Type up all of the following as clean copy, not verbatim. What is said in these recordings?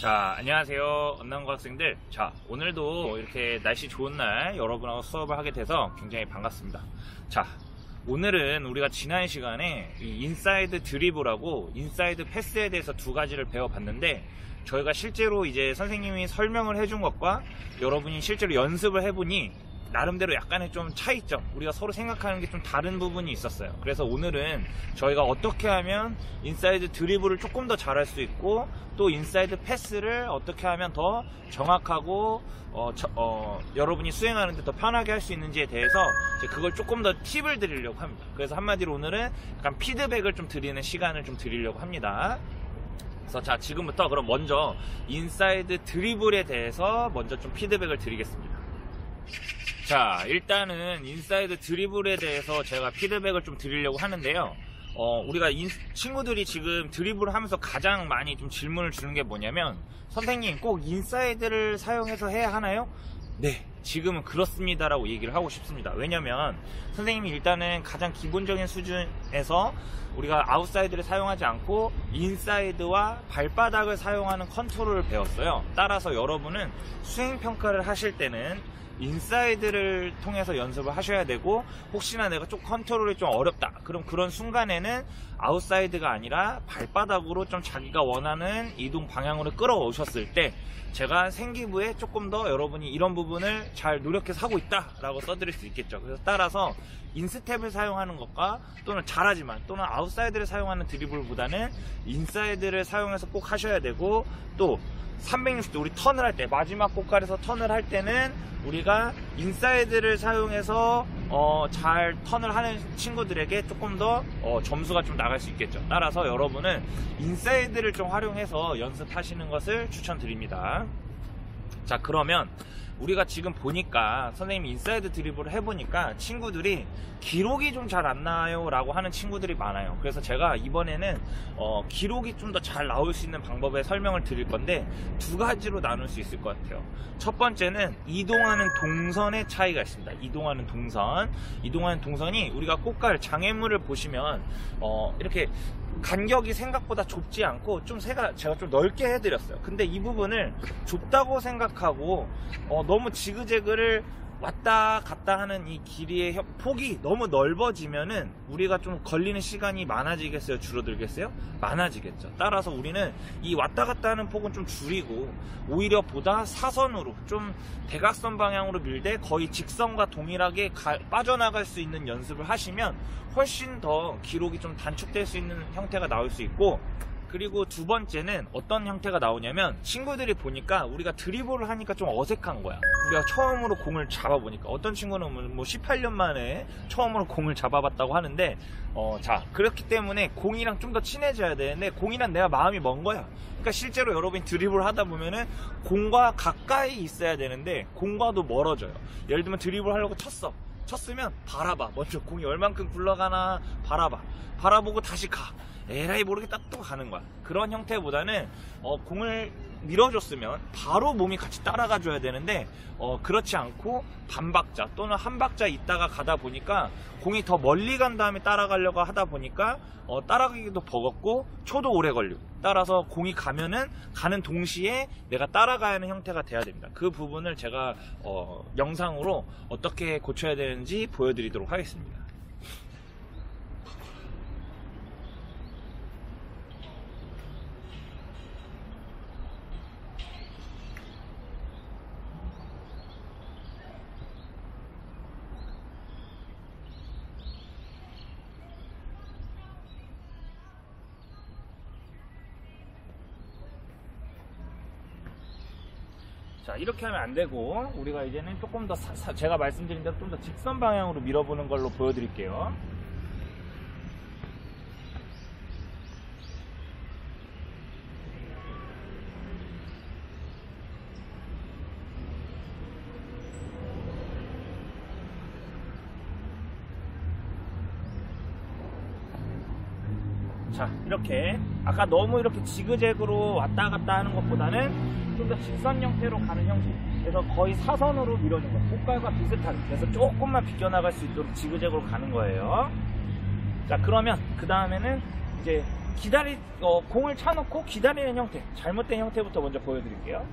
자, 안녕하세요 언남고 학생들. 자, 오늘도 이렇게 날씨 좋은 날 여러분하고 수업을 하게 돼서 굉장히 반갑습니다. 자, 오늘은 우리가 지난 시간에 이 인사이드 드리블하고 인사이드 패스에 대해서 두 가지를 배워봤는데, 저희가 실제로 이제 선생님이 설명을 해준 것과 여러분이 실제로 연습을 해보니 나름대로 약간의 좀 차이점, 우리가 서로 생각하는 게 좀 다른 부분이 있었어요. 그래서 오늘은 저희가 어떻게 하면 인사이드 드리블을 조금 더 잘할 수 있고, 또 인사이드 패스를 어떻게 하면 더 정확하고 여러분이 수행하는데 더 편하게 할 수 있는지에 대해서 이제 그걸 조금 더 팁을 드리려고 합니다. 그래서 한마디로 오늘은 약간 피드백을 좀 드리는 시간을 좀 드리려고 합니다. 그래서 자, 지금부터 그럼 먼저 인사이드 드리블에 대해서 먼저 좀 피드백을 드리겠습니다. 자, 일단은 인사이드 드리블에 대해서 제가 피드백을 좀 드리려고 하는데요. 우리가 친구들이 지금 드리블을 하면서 가장 많이 좀 질문을 주는 게 뭐냐면, 선생님 꼭 인사이드를 사용해서 해야 하나요? 네, 지금은 그렇습니다 라고 얘기를 하고 싶습니다. 왜냐면 선생님이 일단은 가장 기본적인 수준에서 우리가 아웃사이드를 사용하지 않고 인사이드와 발바닥을 사용하는 컨트롤을 배웠어요. 따라서 여러분은 수행평가를 하실 때는 인사이드를 통해서 연습을 하셔야 되고, 혹시나 내가 좀 컨트롤이 좀 어렵다, 그럼 그런 순간에는 아웃사이드가 아니라 발바닥으로 좀 자기가 원하는 이동 방향으로 끌어오셨을 때 제가 생기부에 조금 더 여러분이 이런 부분을 잘 노력해서 하고 있다 라고 써드릴 수 있겠죠. 그래서 따라서 인스텝을 사용하는 것과 또는 잘하지만 또는 아웃사이드를 사용하는 드리블보다는 인사이드를 사용해서 꼭 하셔야 되고, 또 360도 우리 턴을 할 때, 마지막 고깔에서 턴을 할 때는 우리가 인사이드를 사용해서 잘 턴을 하는 친구들에게 조금 더 점수가 좀 나갈 수 있겠죠. 따라서 여러분은 인사이드를 좀 활용해서 연습하시는 것을 추천드립니다. 자, 그러면 우리가 지금 보니까 선생님이 인사이드 드리블을 해보니까 친구들이 기록이 좀 잘 안 나와요 라고 하는 친구들이 많아요. 그래서 제가 이번에는 기록이 좀 더 잘 나올 수 있는 방법에 설명을 드릴 건데, 두 가지로 나눌 수 있을 것 같아요. 첫 번째는 이동하는 동선의 차이가 있습니다. 이동하는 동선이 우리가 꽃갈 장애물을 보시면 이렇게 간격이 생각보다 좁지 않고 제가 좀 넓게 해드렸어요. 근데 이 부분을 좁다고 생각하고 너무 지그재그를 왔다 갔다 하는 이 길이의 폭이 너무 넓어지면은 우리가 좀 걸리는 시간이 많아지겠어요? 줄어들겠어요? 많아지겠죠. 따라서 우리는 이 왔다 갔다 하는 폭은 좀 줄이고, 오히려 보다 사선으로 좀 대각선 방향으로 밀되 거의 직선과 동일하게 빠져나갈 수 있는 연습을 하시면 훨씬 더 기록이 좀 단축될 수 있는 형태가 나올 수 있고, 그리고 두 번째는 어떤 형태가 나오냐면, 친구들이 보니까 우리가 드리블을 하니까 좀 어색한 거야. 우리가 처음으로 공을 잡아보니까, 어떤 친구는 뭐 18년 만에 처음으로 공을 잡아봤다고 하는데, 자, 그렇기 때문에 공이랑 좀 더 친해져야 되는데 공이랑 내가 마음이 먼 거야. 그러니까 실제로 여러분이 드리블을 하다 보면은 공과 가까이 있어야 되는데 공과도 멀어져요. 예를 들면 드리블 하려고 쳤으면 바라봐. 먼저 공이 얼만큼 굴러가나 바라보고 다시 가. 에라이 모르겠다, 또 가는 거야. 그런 형태보다는 공을 밀어줬으면 바로 몸이 같이 따라가 줘야 되는데, 그렇지 않고 반박자 또는 한 박자 있다가 가다 보니까 공이 더 멀리 간 다음에 따라가려고 하다 보니까 따라가기도 버겁고 초도 오래 걸리고, 따라서 공이 가면은 가는 동시에 내가 따라가야 하는 형태가 돼야 됩니다. 그 부분을 제가 영상으로 어떻게 고쳐야 되는지 보여드리도록 하겠습니다. 자, 이렇게 하면 안 되고, 우리가 이제는 조금 더 제가 말씀드린 대로 좀 더 직선 방향으로 밀어보는 걸로 보여드릴게요. 자, 이렇게 아까 너무 이렇게 지그재그로 왔다 갔다 하는 것보다는 좀 더 직선 형태로 가는 형식, 그래서 거의 사선으로 밀어준 거예요. 꽃갈과 비슷하게. 그래서 조금만 비껴나갈 수 있도록 지그재그로 가는 거예요. 자, 그러면 그 다음에는 이제 공을 차놓고 기다리는 형태, 잘못된 형태부터 먼저 보여드릴게요.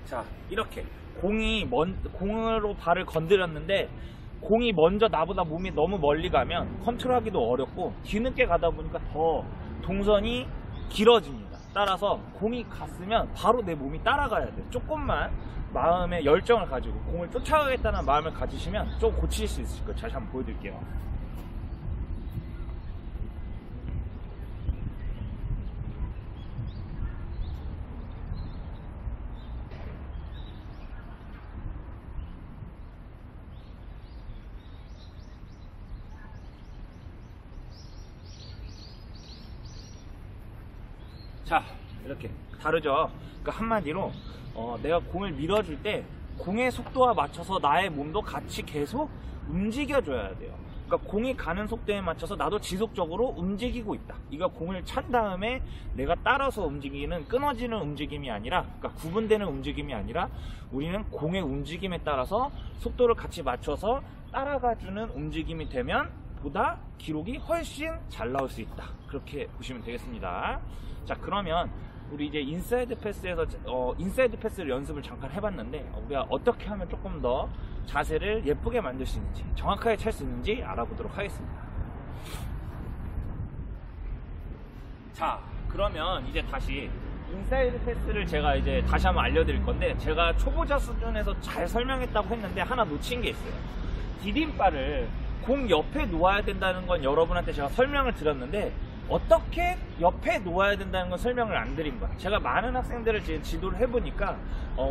자, 이렇게 공으로 발을 건드렸는데 공이 먼저 나보다 몸이 너무 멀리 가면 컨트롤하기도 어렵고 뒤늦게 가다 보니까 더 동선이 길어집니다. 따라서 공이 갔으면 바로 내 몸이 따라가야 돼요. 조금만 마음의 열정을 가지고 공을 쫓아가겠다는 마음을 가지시면 좀 고칠 수 있을 거예요. 다시 한번 보여드릴게요. 자, 이렇게 다르죠. 그러니까 한마디로 내가 공을 밀어줄 때 공의 속도와 맞춰서 나의 몸도 같이 계속 움직여줘야 돼요. 그러니까 공이 가는 속도에 맞춰서 나도 지속적으로 움직이고 있다. 이거 공을 찬 다음에 내가 따라서 움직이는 끊어지는 움직임이 아니라, 그러니까 구분되는 움직임이 아니라 우리는 공의 움직임에 따라서 속도를 같이 맞춰서 따라가주는 움직임이 되면 보다 기록이 훨씬 잘 나올 수 있다. 그렇게 보시면 되겠습니다. 자, 그러면 우리 이제 인사이드 패스에서 인사이드 패스를 연습을 잠깐 해봤는데 우리가 어떻게 하면 조금 더 자세를 예쁘게 만들 수 있는지, 정확하게 찰 수 있는지 알아보도록 하겠습니다. 자, 그러면 이제 다시 인사이드 패스를 제가 이제 다시 한번 알려드릴 건데, 제가 초보자 수준에서 잘 설명했다고 했는데 하나 놓친 게 있어요. 디딤발을 공 옆에 놓아야 된다는 건 여러분한테 제가 설명을 드렸는데 어떻게 옆에 놓아야 된다는 건 설명을 안 드린 거야. 제가 많은 학생들을 지금 지도를 해보니까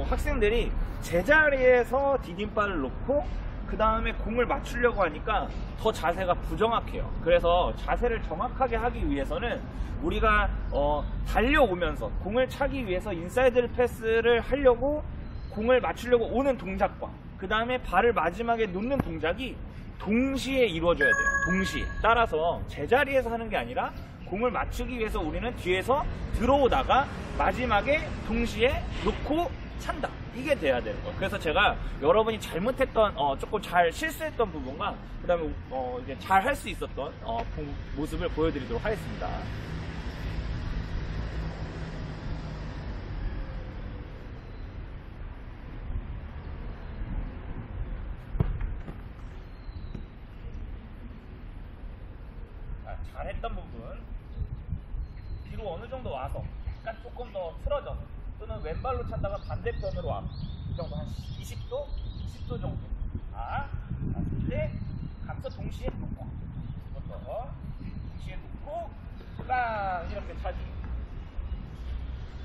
학생들이 제자리에서 디딤발을 놓고 그 다음에 공을 맞추려고 하니까 더 자세가 부정확해요. 그래서 자세를 정확하게 하기 위해서는 우리가 달려오면서 공을 차기 위해서 인사이드 패스를 하려고 공을 맞추려고 오는 동작과 그 다음에 발을 마지막에 놓는 동작이 동시에 이루어져야 돼요. 동시에. 따라서 제자리에서 하는 게 아니라 공을 맞추기 위해서 우리는 뒤에서 들어오다가 마지막에 동시에 놓고 찬다. 이게 돼야 되는 거예요. 그래서 제가 여러분이 잘못했던 조금 잘 실수했던 부분과 그 다음에 이제 잘 할 수 있었던 모습을 보여드리도록 하겠습니다. 잘했던 부분 뒤로 어느 정도 와서 약간 조금 더 틀어져서 또는 왼발로 찼다가 반대편으로 와서 이 정도 한 20도? 20도 정도. 자, 이제 각서 동시에 놓고 이것도 동시에 놓고 빵 이렇게 차지.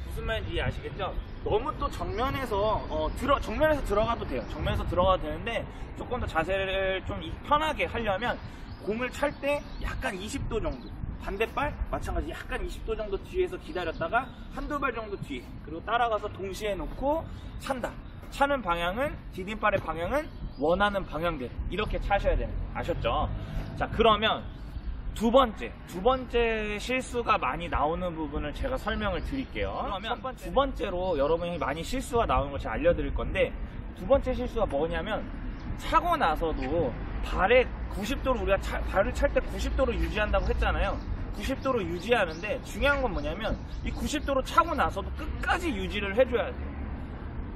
무슨 말인지 이해 아시겠죠? 너무 또 정면에서 정면에서 들어가도 돼요. 정면에서 들어가도 되는데 조금 더 자세를 좀 편하게 하려면 공을 찰 때 약간 20도 정도, 반대발 마찬가지 약간 20도 정도 뒤에서 기다렸다가 한두 발 정도 뒤에, 그리고 따라가서 동시에 놓고 찬다. 차는 방향은, 디딤발의 방향은 원하는 방향대로 이렇게 차셔야 되는 거예요. 아셨죠? 자, 그러면 두 번째 실수가 많이 나오는 부분을 제가 설명을 드릴게요. 그러면 두 번째로 여러분이 많이 실수가 나오는 걸 제가 알려드릴 건데, 두 번째 실수가 뭐냐면 차고 나서도 발에 90도로 우리가 발을 찰 때 90도로 유지한다고 했잖아요. 90도로 유지하는데 중요한 건 뭐냐면 이 90도로 차고 나서도 끝까지 유지를 해줘야 돼요.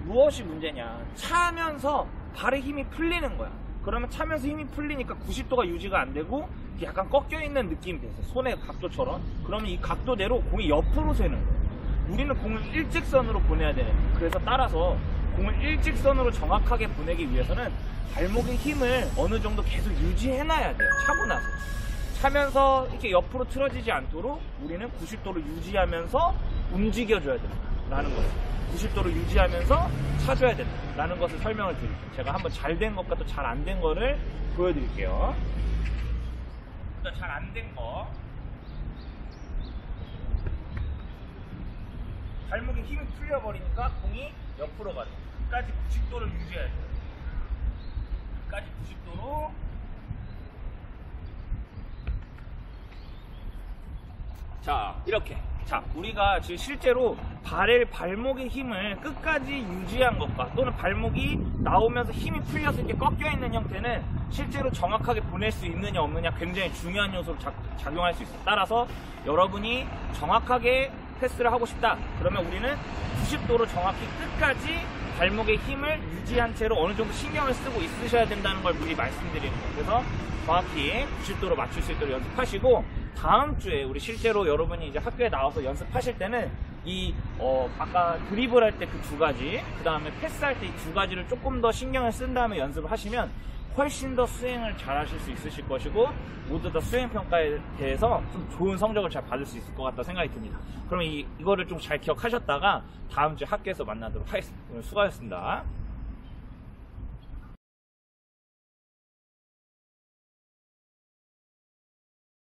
무엇이 문제냐? 차면서 발의 힘이 풀리는 거야. 그러면 차면서 힘이 풀리니까 90도가 유지가 안 되고 약간 꺾여 있는 느낌이 돼서 손의 각도처럼. 그러면 이 각도대로 공이 옆으로 새는 거예요. 우리는 공을 일직선으로 보내야 되는 거예요. 그래서 따라서 공을 일직선으로 정확하게 보내기 위해서는 발목의 힘을 어느 정도 계속 유지해놔야 돼요. 차고 나서. 차면서 이렇게 옆으로 틀어지지 않도록 우리는 90도로 유지하면서 움직여줘야 된다라는 거예요. 90도로 유지하면서 차줘야 된다라는 것을 설명을 드릴게요. 제가 한번 잘 된 것과 또 잘 안 된 거를 보여드릴게요. 일단 잘 안 된 거. 발목에 힘이 풀려버리니까 공이 옆으로 가요. 끝까지 90도를 유지해야 돼요. 여기까지 90도로. 자, 이렇게. 자, 우리가 지금 실제로 발목의 힘을 끝까지 유지한 것과 또는 발목이 나오면서 힘이 풀려서 이렇게 꺾여 있는 형태는 실제로 정확하게 보낼 수 있느냐 없느냐 굉장히 중요한 요소로 작용할 수 있어요. 따라서 여러분이 정확하게 패스를 하고 싶다. 그러면 우리는 90도로 정확히 끝까지 발목의 힘을 유지한 채로 어느 정도 신경을 쓰고 있으셔야 된다는 걸 미리 말씀드리는 거예요. 그래서 정확히 90도로 맞출 수 있도록 연습하시고, 다음 주에 우리 실제로 여러분이 이제 학교에 나와서 연습하실 때는 아까 드리블 할 때 그 두 가지, 그 다음에 패스할 때 이 두 가지를 조금 더 신경을 쓴 다음에 연습을 하시면 훨씬 더 수행을 잘 하실 수 있으실 것이고, 모두 다 수행평가에 대해서 좀 좋은 성적을 잘 받을 수 있을 것 같다 생각이 듭니다. 그럼 이거를 좀 잘 기억하셨다가 다음 주에 학교에서 만나도록 하겠습니다. 오늘 수고하셨습니다.